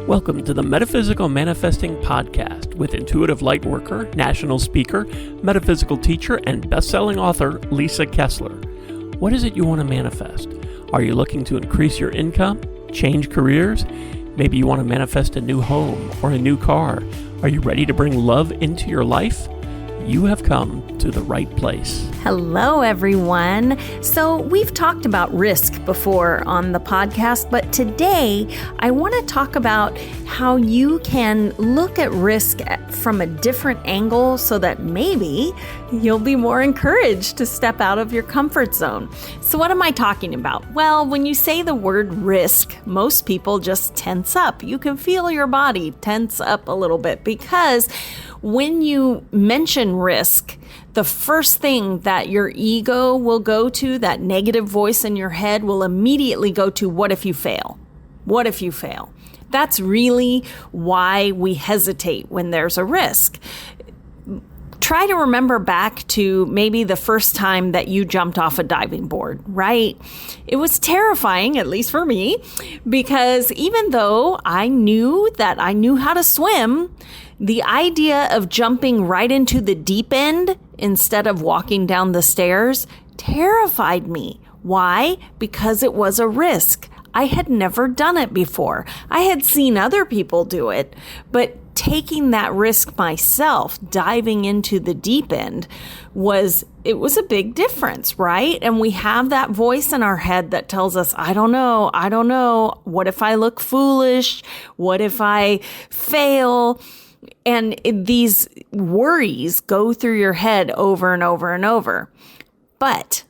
Welcome to the Metaphysical Manifesting Podcast with intuitive lightworker, national speaker, metaphysical teacher, and best-selling author Lisa Kessler. What is it you want to manifest? Are you looking to increase your income, change careers? Maybe you want to manifest a new home or a new car. Are you ready to bring love into your life? You have come to the right place. Hello, everyone. So we've talked about risk before on the podcast, but today I want to talk about how you can look at risk from a different angle so that maybe you'll be more encouraged to step out of your comfort zone. So what am I talking about? Well, when you say the word risk, most people just tense up. You can feel your body tense up a little bit because when you mention risk, the first thing that your ego will go to, that negative voice in your head, will immediately go to, what if you fail? What if you fail? That's really why we hesitate when there's a risk. Try to remember back to maybe the first time that you jumped off a diving board, right? It was terrifying, at least for me, because even though I knew how to swim, the idea of jumping right into the deep end instead of walking down the stairs terrified me. Why? Because it was a risk. I had never done it before. I had seen other people do it, but taking that risk myself, diving into the deep end, was a big difference, right? And we have that voice in our head that tells us, I don't know. What if I look foolish? What if I fail? And these worries go through your head over and over and over. But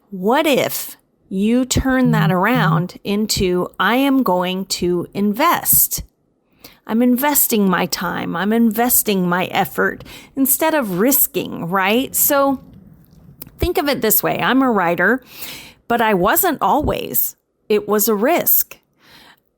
what if you turn that around into, I am going to invest? I'm investing my time. I'm investing my effort instead of risking, right? So think of it this way. I'm a writer, but I wasn't always. It was a risk.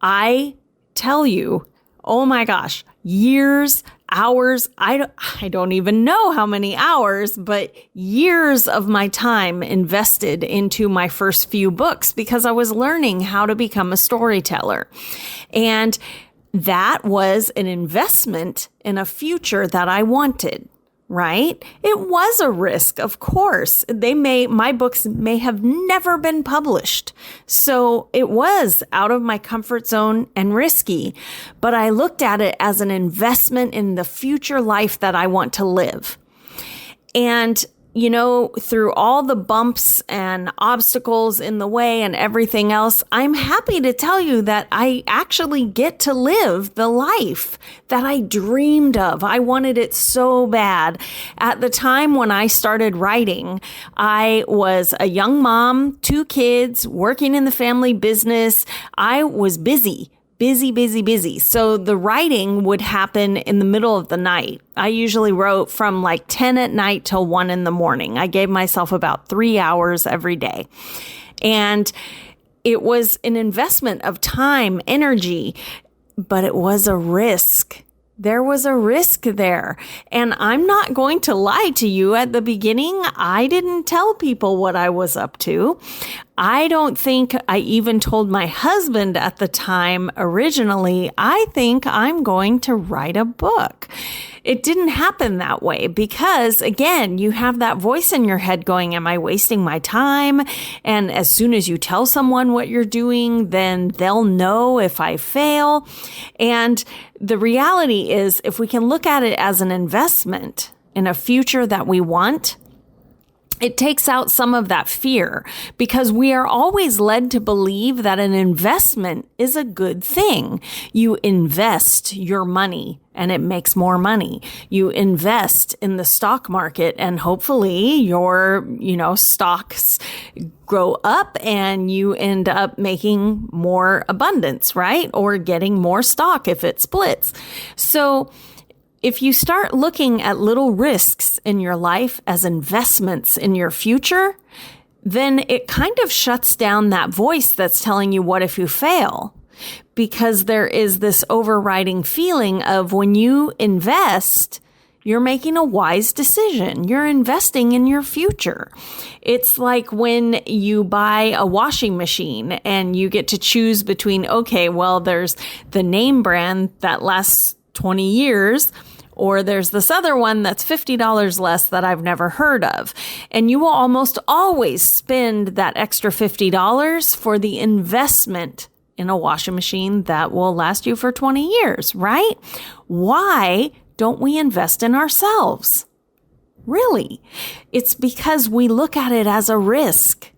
I tell you, oh my gosh, years, hours, I don't even know how many hours, but years of my time invested into my first few books because I was learning how to become a storyteller. And that was an investment in a future that I wanted, right? It was a risk, of course. My books may have never been published. So it was out of my comfort zone and risky, but I looked at it as an investment in the future life that I want to live. And through all the bumps and obstacles in the way and everything else, I'm happy to tell you that I actually get to live the life that I dreamed of. I wanted it so bad. At the time when I started writing, I was a young mom, 2 kids, working in the family business. I was busy. So the writing would happen in the middle of the night. I usually wrote from like 10 at night till 1 in the morning. I gave myself about 3 hours every day. And it was an investment of time, energy, but it was a risk. There was a risk there. And I'm not going to lie to you. At the beginning, I didn't tell people what I was up to. I don't think I even told my husband at the time originally, I think I'm going to write a book. It didn't happen that way because, again, you have that voice in your head going, am I wasting my time? And as soon as you tell someone what you're doing, then they'll know if I fail. And the reality is, if we can look at it as an investment in a future that we want, it takes out some of that fear because we are always led to believe that an investment is a good thing. You invest your money and it makes more money. You invest in the stock market and hopefully your, stocks grow up and you end up making more abundance, right? Or getting more stock if it splits. So if you start looking at little risks in your life as investments in your future, then it kind of shuts down that voice that's telling you, what if you fail? Because there is this overriding feeling of when you invest, You're making a wise decision. You're investing in your future. It's like when you buy a washing machine and you get to choose between, okay, well, there's the name brand that lasts 20 years, or there's this other one that's $50 less that I've never heard of. And you will almost always spend that extra $50 for the investment in a washing machine that will last you for 20 years, right? Why don't we invest in ourselves? Really? It's because we look at it as a risk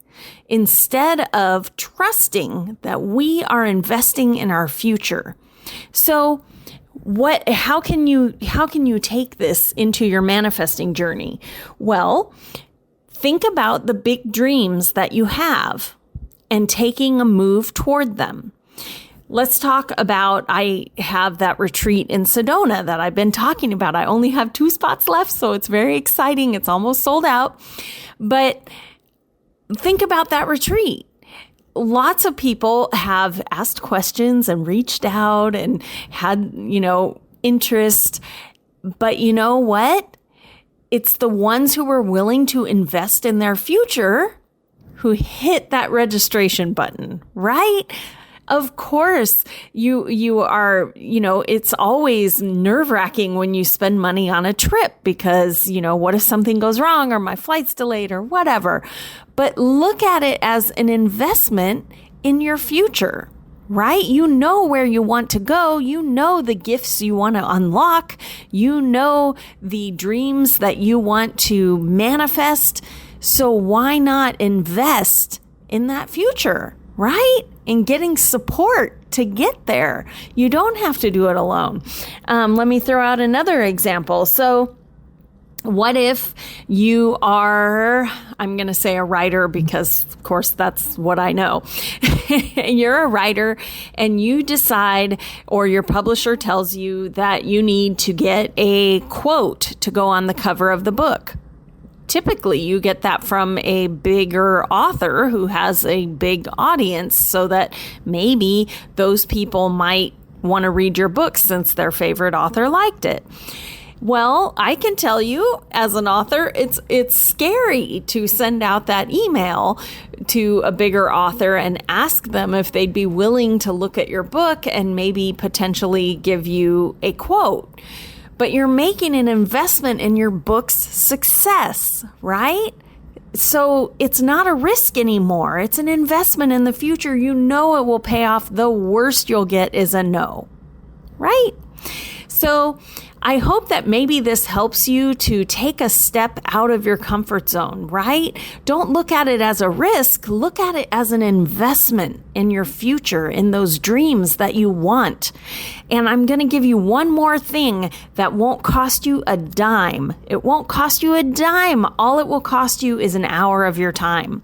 instead of trusting that we are investing in our future. So how can you take this into your manifesting journey? Well, think about the big dreams that you have and taking a move toward them. Let's talk about, I have that retreat in Sedona that I've been talking about. I only have 2 spots left, so it's very exciting. It's almost sold out. But think about that retreat. Lots of people have asked questions and reached out and had, interest. But you know what? It's the ones who were willing to invest in their future who hit that registration button, right? Of course, you are, it's always nerve-wracking when you spend money on a trip because, what if something goes wrong or my flight's delayed or whatever? But look at it as an investment in your future, right? You know where you want to go. You know the gifts you want to unlock. You know the dreams that you want to manifest. So why not invest in that future, right? And getting support to get there. You don't have to do it alone. Let me throw out another example. So what if you are, I'm going to say a writer because, of course, that's what I know. You're a writer and you decide, or your publisher tells you that you need to get a quote to go on the cover of the book. Typically, you get that from a bigger author who has a big audience so that maybe those people might want to read your book since their favorite author liked it. Well, I can tell you as an author, it's scary to send out that email to a bigger author and ask them if they'd be willing to look at your book and maybe potentially give you a quote. But you're making an investment in your book's success, right? So it's not a risk anymore. It's an investment in the future. You know it will pay off. The worst you'll get is a no, right? So I hope that maybe this helps you to take a step out of your comfort zone, right? Don't look at it as a risk. Look at it as an investment in your future, in those dreams that you want. And I'm going to give you one more thing that won't cost you a dime. It won't cost you a dime. All it will cost you is an hour of your time.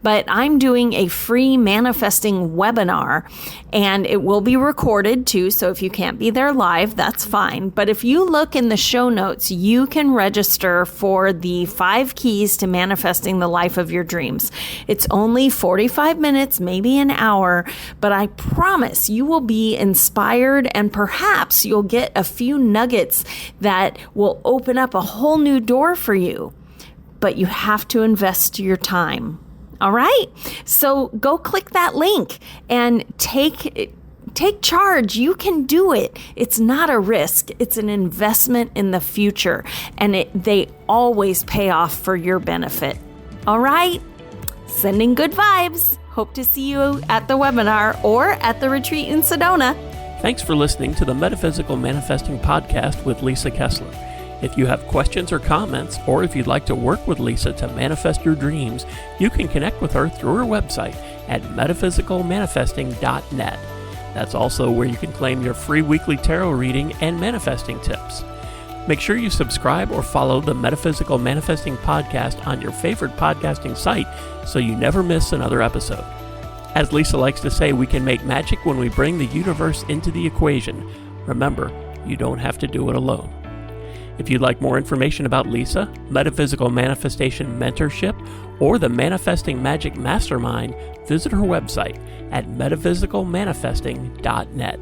But I'm doing a free manifesting webinar, and it will be recorded too. So if you can't be there live, that's fine. But if you look in the show notes, you can register for the 5 keys to manifesting the life of your dreams. It's only 45 minutes, maybe an hour, but I promise you will be inspired and perhaps you'll get a few nuggets that will open up a whole new door for you. But you have to invest your time. All right? So go click that link and take charge. You can do it. It's not a risk. It's an investment in the future, and they always pay off for your benefit. All right? Sending good vibes. Hope to see you at the webinar or at the retreat in Sedona. Thanks for listening to the Metaphysical Manifesting Podcast with Lisa Kessler. If you have questions or comments, or if you'd like to work with Lisa to manifest your dreams, you can connect with her through her website at metaphysicalmanifesting.net. That's also where you can claim your free weekly tarot reading and manifesting tips. Make sure you subscribe or follow the Metaphysical Manifesting Podcast on your favorite podcasting site so you never miss another episode. As Lisa likes to say, we can make magic when we bring the universe into the equation. Remember, you don't have to do it alone. If you'd like more information about Lisa, Metaphysical Manifestation Mentorship, or the Manifesting Magic Mastermind, visit her website at metaphysicalmanifesting.net.